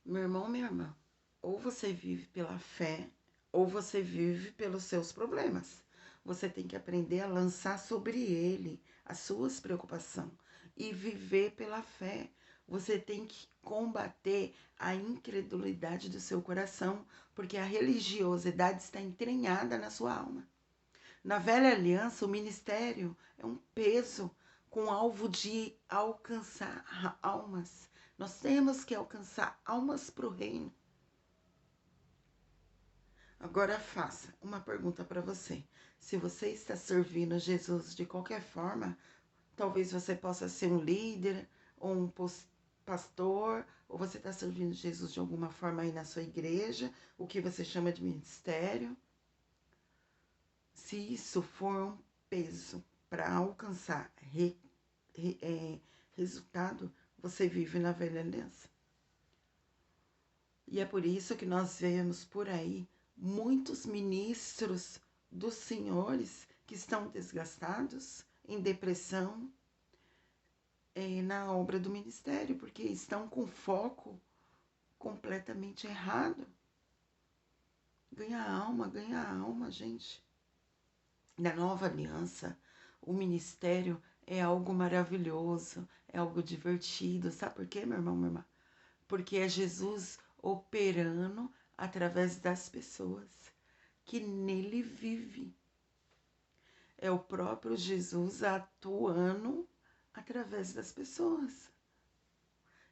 Meu irmão, minha irmã, ou você vive pela fé, ou você vive pelos seus problemas. Você tem que aprender a lançar sobre ele as suas preocupações e viver pela fé. Você tem que combater a incredulidade do seu coração, porque a religiosidade está entranhada na sua alma. Na velha aliança, o ministério é um peso com alvo de alcançar almas. Nós temos que alcançar almas para o reino. Agora faça uma pergunta para você. Se você está servindo Jesus de qualquer forma, talvez você possa ser um líder ou um pastor, ou você está servindo Jesus de alguma forma aí na sua igreja, o que você chama de ministério. Se isso for um peso para alcançar resultado, você vive na velha aliança. E é por isso que nós vemos por aí muitos ministros dos senhores que estão desgastados, em depressão, na obra do ministério, porque estão com foco completamente errado. Ganha alma, gente. Na nova aliança, o ministério é algo maravilhoso, é algo divertido. Sabe por quê, meu irmão, minha irmã? Porque é Jesus operando através das pessoas que nele vive. É o próprio Jesus atuando através das pessoas.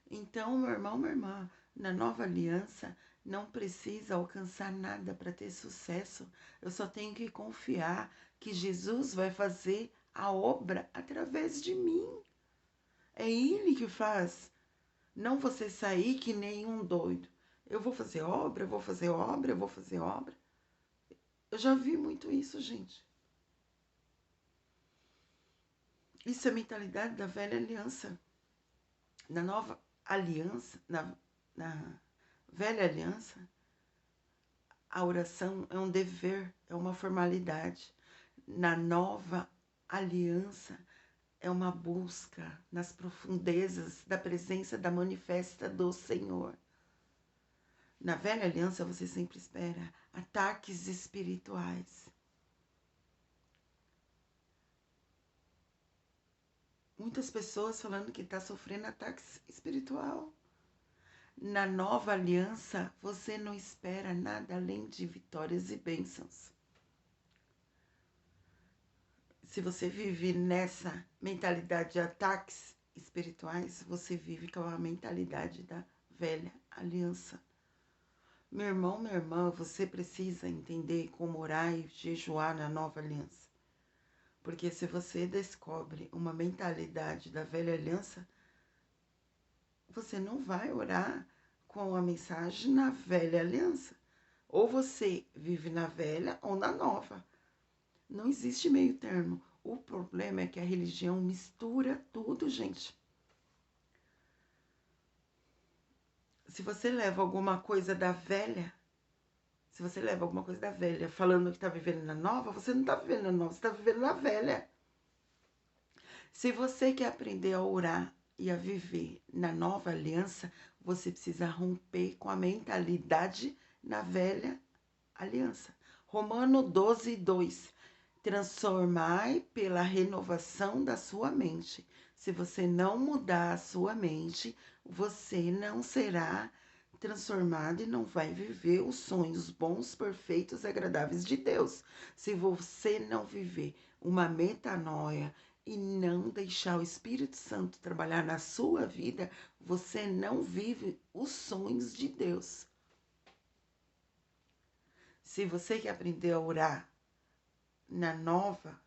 Então, meu irmão, minha irmã, na nova aliança, não precisa alcançar nada para ter sucesso. Eu só tenho que confiar que Jesus vai fazer a obra através de mim. É Ele que faz. Não você sair que nem um doido. Eu vou fazer obra, eu vou fazer obra, eu vou fazer obra. Eu já vi muito isso, gente. Isso é a mentalidade da velha aliança. Na nova aliança, na velha aliança, a oração é um dever, é uma formalidade. Na nova aliança, é uma busca nas profundezas da presença da manifesta do Senhor. Na velha aliança, você sempre espera ataques espirituais. Muitas pessoas falando que está sofrendo ataque espiritual. Na nova aliança, você não espera nada além de vitórias e bênçãos. Se você vive nessa mentalidade de ataques espirituais, você vive com a mentalidade da velha aliança. Meu irmão, minha irmã, você precisa entender como orar e jejuar na nova aliança. Porque se você descobre uma mentalidade da velha aliança, você não vai orar com a mensagem na velha aliança. Ou você vive na velha ou na nova. Não existe meio termo. O problema é que a religião mistura tudo, gente. Se você leva alguma coisa da velha, falando que está vivendo na nova, você não está vivendo na nova, você está vivendo na velha. Se você quer aprender a orar e a viver na nova aliança, você precisa romper com a mentalidade na velha aliança. Romano 12, 2. Transformai pela renovação da sua mente. Se você não mudar a sua mente, você não será transformado e não vai viver os sonhos bons, perfeitos e agradáveis de Deus. Se você não viver uma metanoia e não deixar o Espírito Santo trabalhar na sua vida, você não vive os sonhos de Deus. Se você quer aprender a orar na nova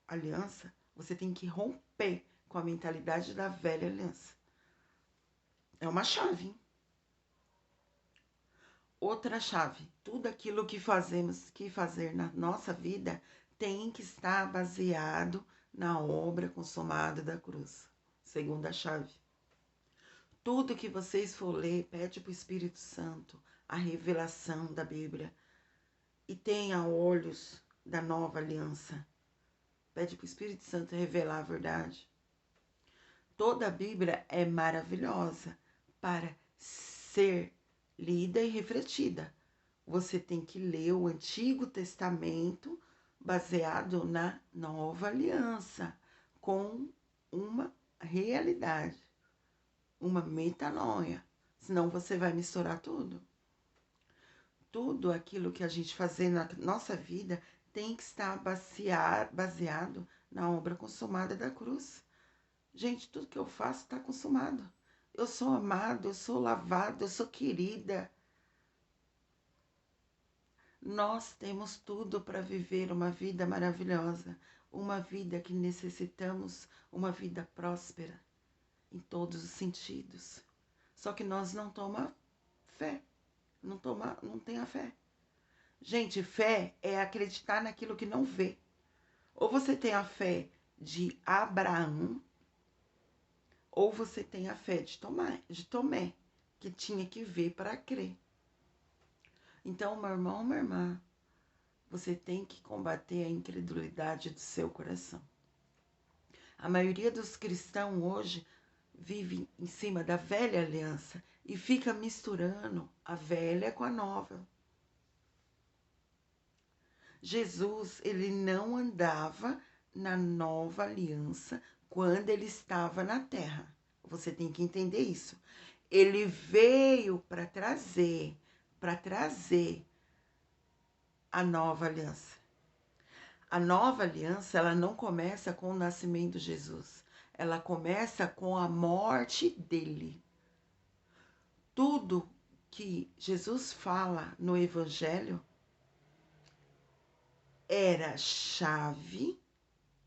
aliança, você tem que romper com a mentalidade da velha aliança. É uma chave, hein? Outra chave. Tudo aquilo que fazer na nossa vida tem que estar baseado na obra consumada da cruz. Segunda chave. Tudo que vocês for ler, pede para o Espírito Santo a revelação da Bíblia. E tenha olhos da nova aliança. Pede para o Espírito Santo revelar a verdade. Toda a Bíblia é maravilhosa para ser lida e refletida. Você tem que ler o Antigo Testamento baseado na Nova Aliança, com uma realidade, uma metanoia. Senão você vai misturar tudo. Tudo aquilo que a gente fazer na nossa vida tem que estar baseado na obra consumada da cruz. Gente, tudo que eu faço está consumado. Eu sou amado, eu sou lavado, eu sou querida. Nós temos tudo para viver uma vida maravilhosa, uma vida que necessitamos, uma vida próspera em todos os sentidos. Só que nós não tomamos fé, não tem a fé. Gente, fé é acreditar naquilo que não vê. Ou você tem a fé de Abraão, ou você tem a fé de Tomé, que tinha que ver para crer. Então, meu irmão, minha irmã, você tem que combater a incredulidade do seu coração. A maioria dos cristãos hoje vive em cima da velha aliança e fica misturando a velha com a nova. Jesus, ele não andava na nova aliança quando ele estava na terra. Você tem que entender isso. Ele veio para trazer a nova aliança. A nova aliança, ela não começa com o nascimento de Jesus. Ela começa com a morte dele. Tudo que Jesus fala no Evangelho era chave,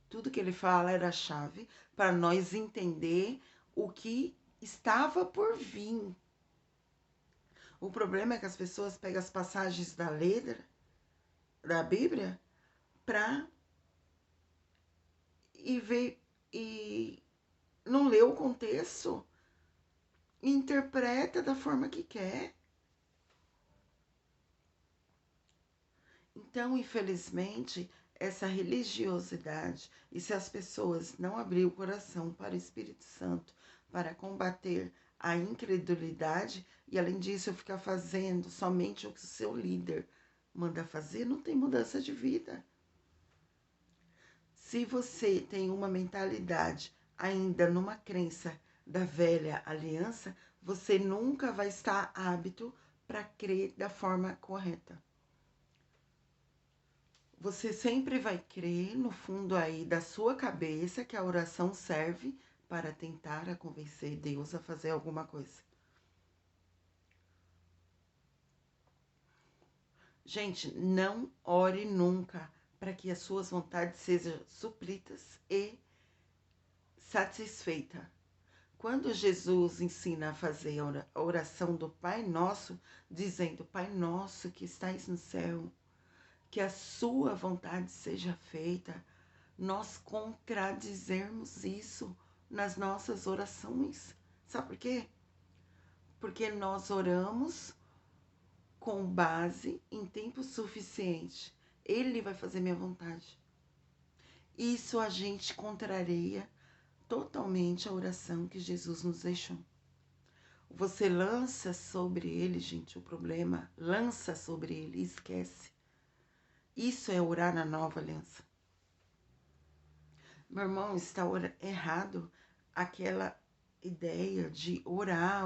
tudo que ele fala era chave para nós entender o que estava por vir. O problema é que as pessoas pegam as passagens da letra da Bíblia para e não lê o contexto e interpreta da forma que quer. Então, infelizmente, essa religiosidade, e se as pessoas não abrir o coração para o Espírito Santo, para combater a incredulidade, e além disso ficar fazendo somente o que o seu líder manda fazer, não tem mudança de vida. Se você tem uma mentalidade ainda numa crença da velha aliança, você nunca vai estar apto para crer da forma correta. Você sempre vai crer no fundo aí da sua cabeça que a oração serve para tentar convencer Deus a fazer alguma coisa. Gente, não ore nunca para que as suas vontades sejam supridas e satisfeitas. Quando Jesus ensina a fazer a oração do Pai Nosso, dizendo: Pai Nosso que estais no céu, que a sua vontade seja feita, nós contradizermos isso nas nossas orações. Sabe por quê? Porque nós oramos com base em tempo suficiente. Ele vai fazer minha vontade. Isso a gente contraria totalmente a oração que Jesus nos deixou. Você lança sobre ele, gente, o problema, lança sobre ele e esquece. Isso é orar na nova aliança. Meu irmão, está errado aquela ideia de orar,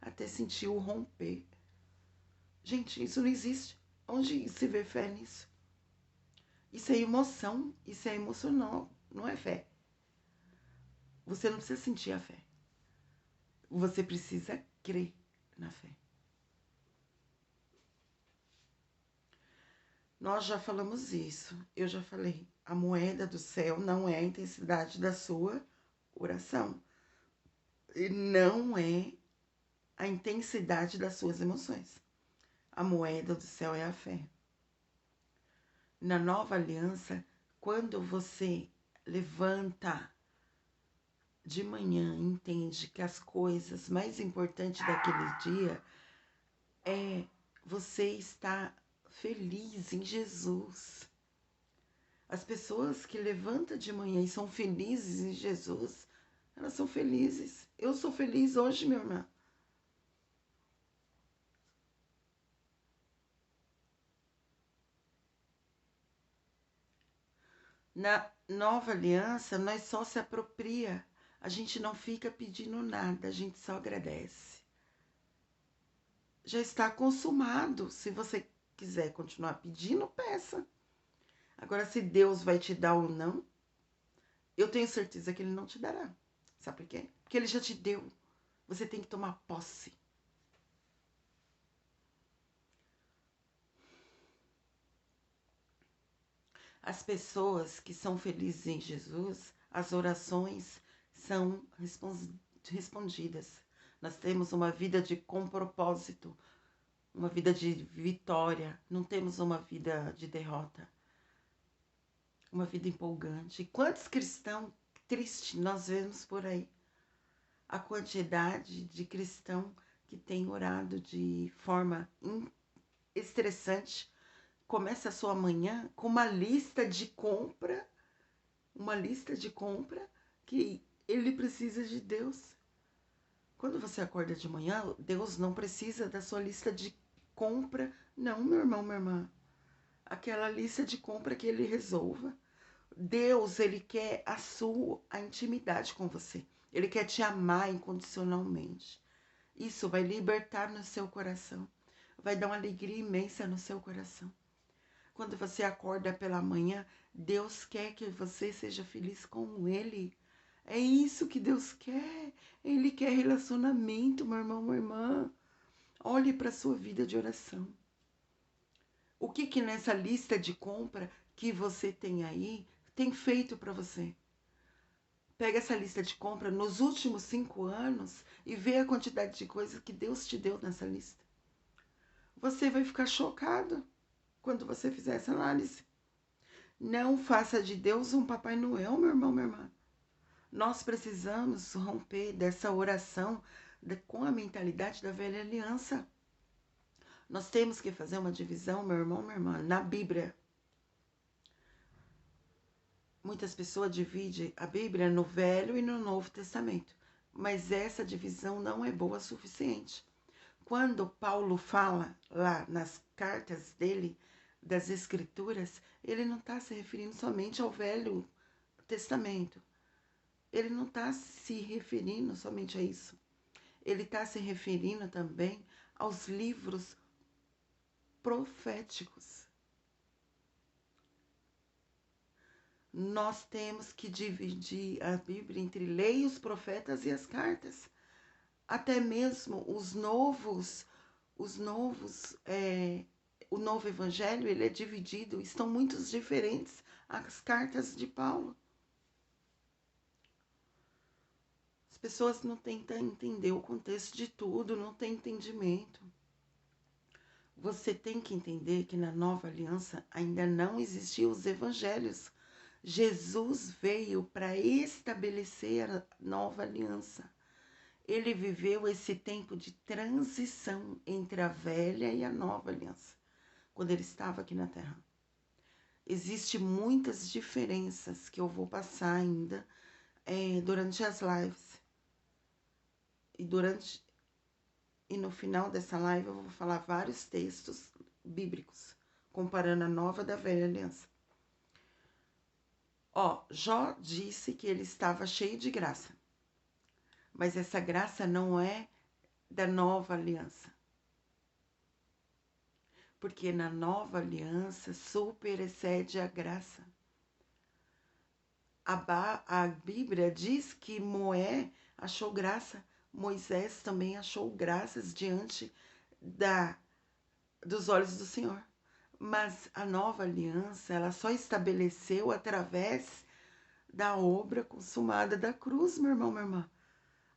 até sentir o romper. Gente, isso não existe. Onde se vê fé nisso? Isso é emoção, isso é emocional, não é fé. Você não precisa sentir a fé. Você precisa crer na fé. Nós já falamos isso, eu já falei. A moeda do céu não é a intensidade da sua oração. E não é a intensidade das suas emoções. A moeda do céu é a fé. Na nova aliança, quando você levanta de manhã, entende que as coisas mais importantes daquele dia é você estar feliz em Jesus. As pessoas que levantam de manhã e são felizes em Jesus, elas são felizes. Eu sou feliz hoje, minha irmã. Na nova aliança, nós só se apropria. A gente não fica pedindo nada, a gente só agradece. Já está consumado. Se você quiser continuar pedindo, peça. Agora, se Deus vai te dar ou não, eu tenho certeza que Ele não te dará. Sabe por quê? Porque Ele já te deu. Você tem que tomar posse. As pessoas que são felizes em Jesus, as orações são respondidas. Nós temos uma vida com propósito, uma vida de vitória, não temos uma vida de derrota, uma vida empolgante. E quantos cristãos tristes nós vemos por aí? A quantidade de cristão que tem orado de forma estressante, começa a sua manhã com uma lista de compra que ele precisa de Deus. Quando você acorda de manhã, Deus não precisa da sua lista de compra. Não, meu irmão, minha irmã. Aquela lista de compra que ele resolva. Deus, ele quer a intimidade com você. Ele quer te amar incondicionalmente. Isso vai libertar no seu coração. Vai dar uma alegria imensa no seu coração. Quando você acorda pela manhã, Deus quer que você seja feliz com Ele. É isso que Deus quer. Ele quer relacionamento, meu irmão, minha irmã. Olhe para a sua vida de oração. O que nessa lista de compra que você tem aí tem feito para você? Pega essa lista de compra nos últimos 5 anos e vê a quantidade de coisas que Deus te deu nessa lista. Você vai ficar chocado quando você fizer essa análise. Não faça de Deus um Papai Noel, meu irmão, minha irmã. Nós precisamos romper dessa oração com a mentalidade da velha aliança. Nós temos que fazer uma divisão, meu irmão, minha irmã, na Bíblia. Muitas pessoas dividem a Bíblia no Velho e no Novo Testamento, mas essa divisão não é boa o suficiente. Quando Paulo fala lá nas cartas dele, das Escrituras, ele não está se referindo somente ao Velho Testamento. Ele não está se referindo somente a isso. Ele está se referindo também aos livros proféticos. Nós temos que dividir a Bíblia entre lei, os profetas e as cartas. Até mesmo o novo evangelho, ele é dividido, estão muito diferentes as cartas de Paulo. As pessoas não tentam entender o contexto de tudo, não têm entendimento. Você tem que entender que na nova aliança ainda não existiam os evangelhos. Jesus veio para estabelecer a nova aliança. Ele viveu esse tempo de transição entre a velha e a nova aliança, quando ele estava aqui na Terra. Existem muitas diferenças que eu vou passar ainda durante as lives. E no final dessa live eu vou falar vários textos bíblicos, comparando a nova da velha aliança. Jó disse que ele estava cheio de graça. Mas essa graça não é da nova aliança. Porque na nova aliança super excede a graça. A Bíblia diz que Noé achou graça. Moisés também achou graças diante dos olhos do Senhor. Mas a nova aliança, ela só estabeleceu através da obra consumada da cruz, meu irmão, minha irmã.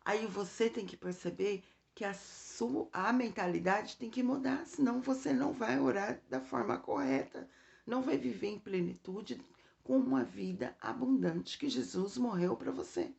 Aí você tem que perceber que a mentalidade tem que mudar, senão você não vai orar da forma correta, não vai viver em plenitude com uma vida abundante que Jesus morreu para você.